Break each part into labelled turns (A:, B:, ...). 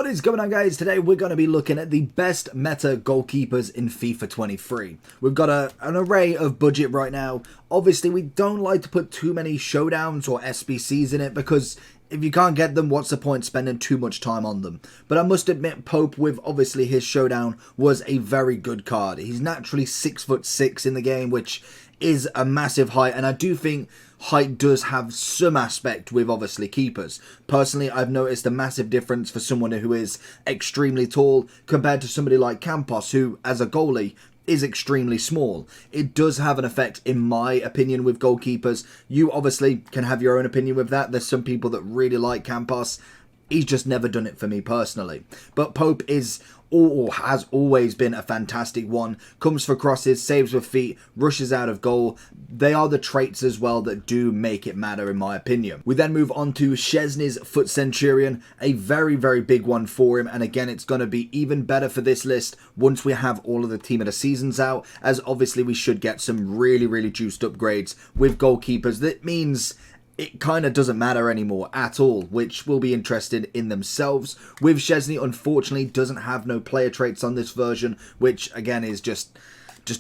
A: What is going on, guys? Today we're going to be looking at the best meta goalkeepers in FIFA 23. We've got an array of budget right now. Obviously, we don't like to put too many showdowns or SBCs in it because if you can't get them, what's the point spending too much time on them? But I must admit, Pope, with obviously his showdown, was a very good card. He's naturally 6'6" in the game, which is a massive height, and I do think height does have some aspect with obviously keepers. Personally, I've noticed a massive difference for someone who is extremely tall compared to somebody like Campos, who as a goalie is extremely small. It does have an effect, in my opinion, with goalkeepers. You obviously can have your own opinion with that. There's some people that really like Campos. He's just never done it for me personally. But Pope is or has always been a fantastic one. Comes for crosses, saves with feet, rushes out of goal. They are the traits as well that do make it matter, in my opinion. We then move on to Szczesny's Foot Centurion, a very, very big one for him. And again, it's going to be even better for this list once we have all of the team of the seasons out, as obviously we should get some really, really juiced upgrades with goalkeepers. That means it kind of doesn't matter anymore at all, which will be interested in themselves. With Szczesny, unfortunately, doesn't have no player traits on this version, which again is just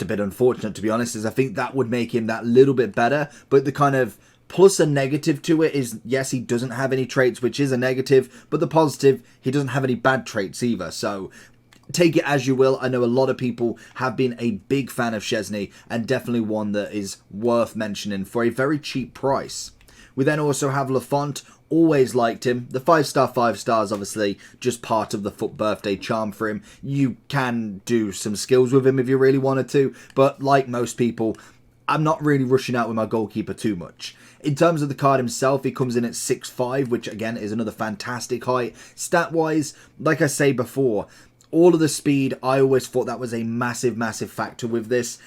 A: a bit unfortunate, to be honest, as I think that would make him that little bit better. But the kind of plus and negative to it is, yes, he doesn't have any traits, which is a negative, but the positive, he doesn't have any bad traits either. So take it as you will. I know a lot of people have been a big fan of Szczesny, and definitely one that is worth mentioning for a very cheap price. We then also have Lafont. Always liked him. The 5-star, 5 stars, obviously, just part of the FUT birthday charm for him. You can do some skills with him if you really wanted to, but like most people, I'm not really rushing out with my goalkeeper too much. In terms of the card himself, he comes in at 6'5", which again is another fantastic height. Stat-wise, like I say before, all of the speed, I always thought that was a massive, massive factor with this.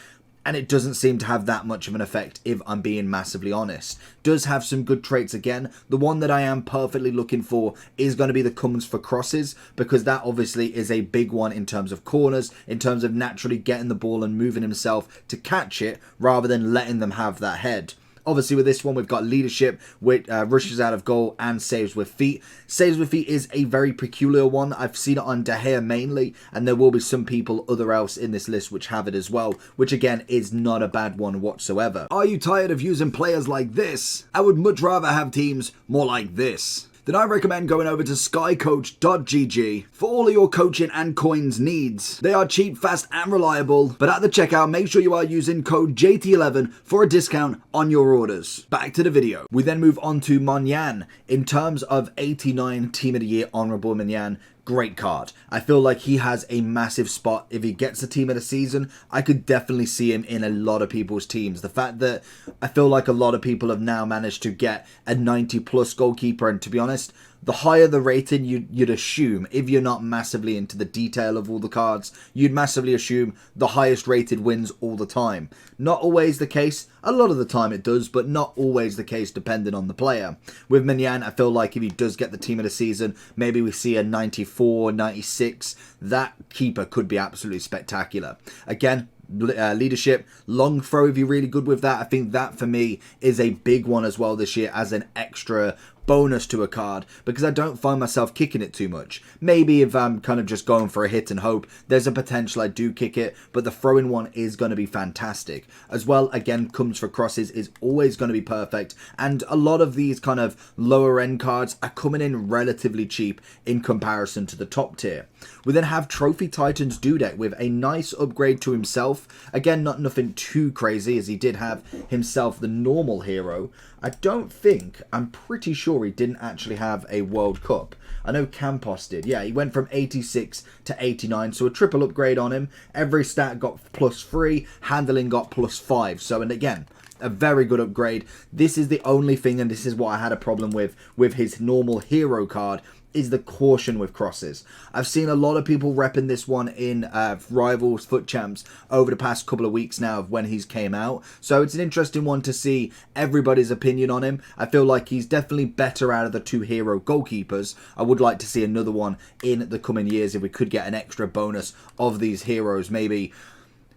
A: And it doesn't seem to have that much of an effect, if I'm being massively honest. Does have some good traits again. The one that I am perfectly looking for is going to be the comes for crosses, because that obviously is a big one in terms of corners, in terms of naturally getting the ball and moving himself to catch it, rather than letting them have that head. Obviously, with this one, we've got leadership, which rushes out of goal and saves with feet. Saves with feet is a very peculiar one. I've seen it on De Gea mainly, and there will be some people other else in this list which have it as well, which again is not a bad one whatsoever. Are you tired of using players like this? I would much rather have teams more like this. Then I recommend going over to skycoach.gg for all of your coaching and coins needs. They are cheap, fast and reliable, but at the checkout make sure you are using code JT11 for a discount on your orders. Back to the video. We then move on to Minyan. In terms of 89 Team of the Year Honourable Minyan, great card. I feel like he has a massive spot. If he gets the team of the season, I could definitely see him in a lot of people's teams. The fact that I feel like a lot of people have now managed to get a 90+ goalkeeper, and to be honest, the higher the rating, you'd assume, if you're not massively into the detail of all the cards, you'd massively assume the highest rated wins all the time. Not always the case. A lot of the time it does, but not always the case depending on the player. With Minyan, I feel like if he does get the team of the season, maybe we see a 94, 96. That keeper could be absolutely spectacular. Again, leadership, long throw if you're really good with that. I think that for me is a big one as well this year as an extra bonus to a card, because I don't find myself kicking it too much. Maybe if I'm kind of just going for a hit and hope, there's a potential I do kick it, but the throwing one is going to be fantastic. As well, again, comes for crosses is always going to be perfect, and a lot of these kind of lower end cards are coming in relatively cheap in comparison to the top tier. We then have Trophy Titans Dudek with a nice upgrade to himself. Again, not nothing too crazy, as he did have himself the normal hero. I'm pretty sure he didn't actually have a World Cup. I know Campos did. Yeah, he went from 86 to 89, so a triple upgrade on him. Every stat got +3, handling got +5. So, and again, a very good upgrade. This is the only thing, and this is what I had a problem with his normal hero card, is the caution with crosses. I've seen a lot of people repping this one in Rivals Foot Champs over the past couple of weeks now of when he's came out. So it's an interesting one to see everybody's opinion on him. I feel like he's definitely better out of the two hero goalkeepers. I would like to see another one in the coming years if we could get an extra bonus of these heroes. Maybe,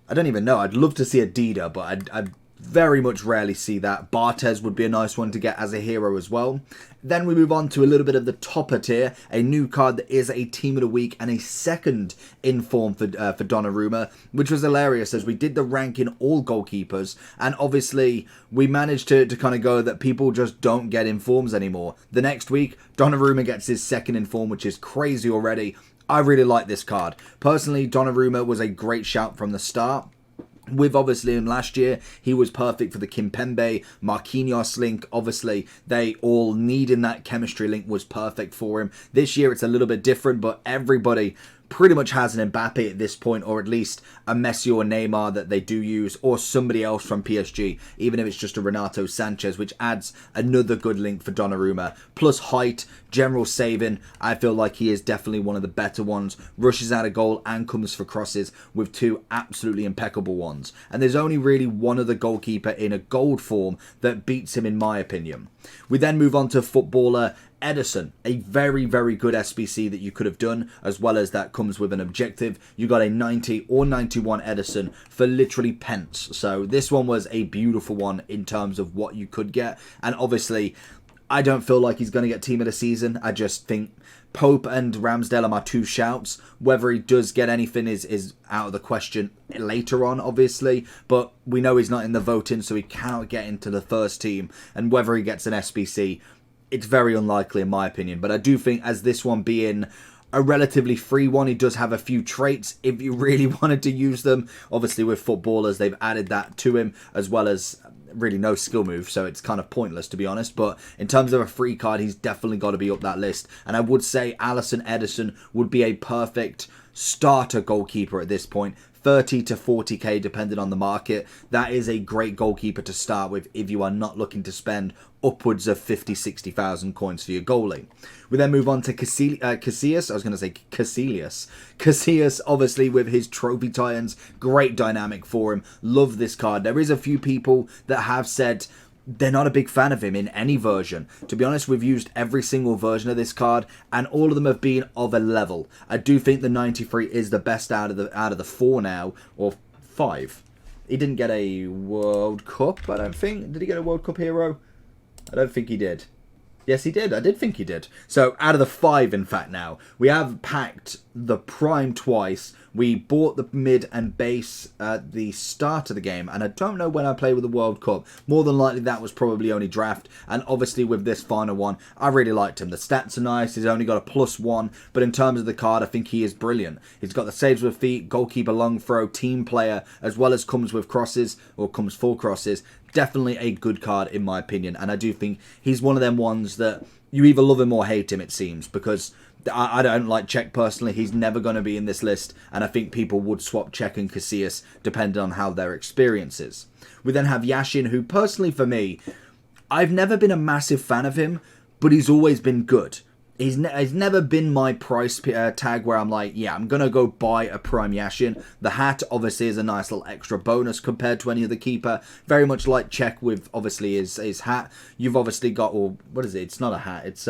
A: I don't even know. I'd love to see a Dida, but I'd Very much rarely see that. Barthez would be a nice one to get as a hero as well. Then we move on to a little bit of the topper tier, a new card that is a team of the week and a second in form for Donnarumma, which was hilarious as we did the ranking all goalkeepers, and obviously we managed to kind of go that people just don't get informs anymore. The next week, Donnarumma gets his second in form, which is crazy already. I really like this card. Personally, Donnarumma was a great shout from the start. With obviously him last year, he was perfect for the Kimpembe, Marquinhos link. Obviously, they all needing that chemistry link was perfect for him. This year, it's a little bit different, but everybody pretty much has an Mbappe at this point, or at least a Messi or Neymar that they do use, or somebody else from PSG, even if it's just a Renato Sanchez, which adds another good link for Donnarumma. Plus height, general saving, I feel like he is definitely one of the better ones. Rushes out a goal and comes for crosses with two absolutely impeccable ones. And there's only really one other goalkeeper in a gold form that beats him in my opinion. We then move on to footballer Edison, a very, very good SBC that you could have done, as well as that comes with an objective. You got a 90 or 91 Edison for literally pence. So this one was a beautiful one in terms of what you could get. And obviously, I don't feel like he's going to get team of the season. I just think Pope and Ramsdale are my two shouts. Whether he does get anything is out of the question later on, obviously. But we know he's not in the voting, so he cannot get into the first team. And whether he gets an SBC, it's very unlikely in my opinion. But I do think as this one being a relatively free one, he does have a few traits if you really wanted to use them. Obviously with footballers, they've added that to him, as well as really no skill move, so it's kind of pointless to be honest. But in terms of a free card, he's definitely got to be up that list. And I would say Alisson Edison would be a perfect starter goalkeeper at this point. 30 to 40k depending on the market. That is a great goalkeeper to start with if you are not looking to spend upwards of 50-60,000 coins for your goalie. We then move on to Cassius. I was going to say Cassius. Cassius, obviously with his Trophy Titans, great dynamic for him. Love this card. There is a few people that have said they're not a big fan of him in any version. To be honest, we've used every single version of this card, and all of them have been of a level. I do think the 93 is the best out of the four now, or five. He didn't get a World Cup, I don't think. Did he get a World Cup hero? I don't think he did. Yes, he did. I did think he did. So, out of the 5, in fact, now, we have packed the Prime twice. We bought the mid and base at the start of the game, and I don't know when I played with the World Cup. More than likely, that was probably only draft, and obviously with this final one, I really liked him. The stats are nice. He's only got a +1, but in terms of the card, I think he is brilliant. He's got the saves with feet, goalkeeper long throw, team player, as well as comes with crosses, or comes for crosses. Definitely a good card in my opinion, and I do think he's one of them ones that you either love him or hate him, it seems, because I don't like Czech personally. He's never going to be in this list, and I think people would swap Czech and Cassius depending on how their experience is. We then have Yashin, who personally for me, I've never been a massive fan of him, but he's always been good. He's never been my price tag where I'm like, yeah, I'm going to go buy a Prime Yashin. The hat obviously is a nice little extra bonus compared to any other keeper. Very much like Czech with obviously his hat. You've obviously got, or what is it? It's not a hat. It's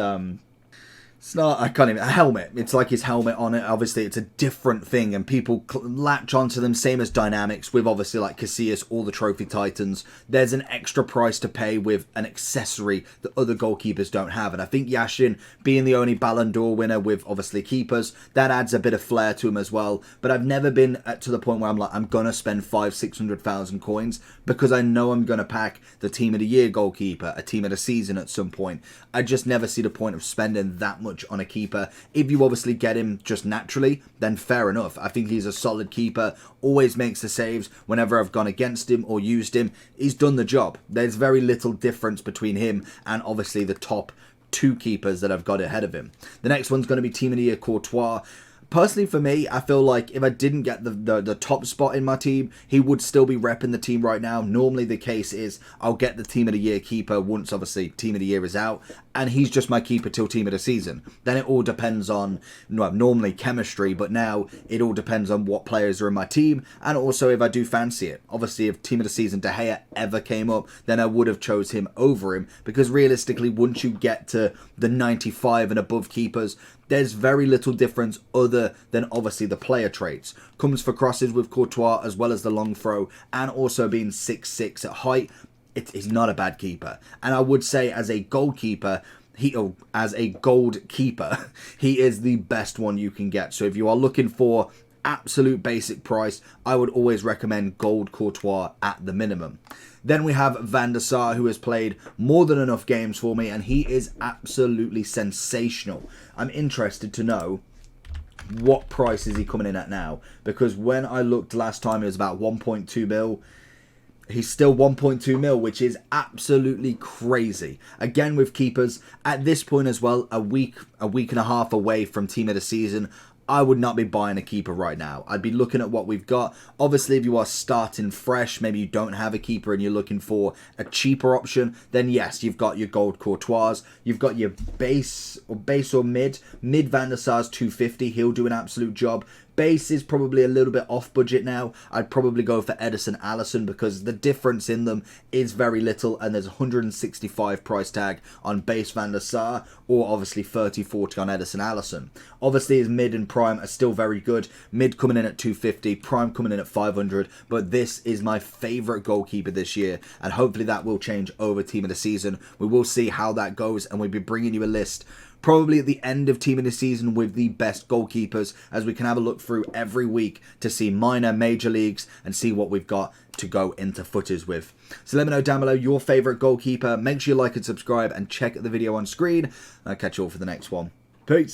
A: not, I can't even, a helmet. It's like his helmet on it. Obviously, it's a different thing, and people latch onto them, same as Dynamics, with obviously like Cassius, all the Trophy Titans. There's an extra price to pay with an accessory that other goalkeepers don't have. And I think Yashin, being the only Ballon d'Or winner with obviously keepers, that adds a bit of flair to him as well. But I've never been to the point where I'm like, I'm going to spend 500,000-600,000 coins, because I know I'm going to pack the Team of the Year goalkeeper, a Team of the Season at some point. I just never see the point of spending that much on a keeper. If you obviously get him just naturally, then fair enough. I think he's a solid keeper, always makes the saves. Whenever I've gone against him or used him, he's done the job. There's very little difference between him and obviously the top 2 keepers that I've got ahead of him. The next one's going to be Team of the Year Courtois. Personally, for me, I feel like if I didn't get the top spot in my team, he would still be repping the team right now. Normally, the case is I'll get the Team of the Year keeper once, obviously, Team of the Year is out, and he's just my keeper till Team of the Season. Then it all depends on, well, normally chemistry, but now it all depends on what players are in my team, and also if I do fancy it. Obviously, if Team of the Season De Gea ever came up, then I would have chose him over him, because realistically, once you get to the 95 and above keepers, there's very little difference other than obviously the player traits. Comes for crosses with Courtois as well as the long throw, and also being 6'6" at height. It is not a bad keeper. And I would say as a goalkeeper, as a gold keeper, he is the best one you can get. So if you are looking for absolute basic price, I would always recommend gold Courtois at the minimum. Then we have Van der Sar, who has played more than enough games for me, and he is absolutely sensational. I'm interested to know what price is he coming in at now, because when I looked last time, it was about 1.2 mil. He's still 1.2 mil, which is absolutely crazy. Again, with keepers, at this point as well, a week and a half away from team of the season, I would not be buying a keeper right now. I'd be looking at what we've got. Obviously, if you are starting fresh, maybe you don't have a keeper and you're looking for a cheaper option, then yes, you've got your gold Courtois. You've got your base or mid. Mid Van der Sar's 250. He'll do an absolute job. Base is probably a little bit off budget now. I'd probably go for Edison, Allison, because the difference in them is very little, and there's 165 price tag on base Van der Sar, or obviously 30-40 on Edison, Allison. Obviously his mid and prime are still very good. Mid coming in at 250, prime coming in at 500, but this is my favourite goalkeeper this year, and hopefully that will change over team of the season. We will see how that goes, and we'll be bringing you a list probably at the end of team of the season with the best goalkeepers, as we can have a look through every week to see minor, major leagues and see what we've got to go into footers with. So let me know down below your favourite goalkeeper. Make sure you like and subscribe and check the video on screen. I'll catch you all for the next one. Peace.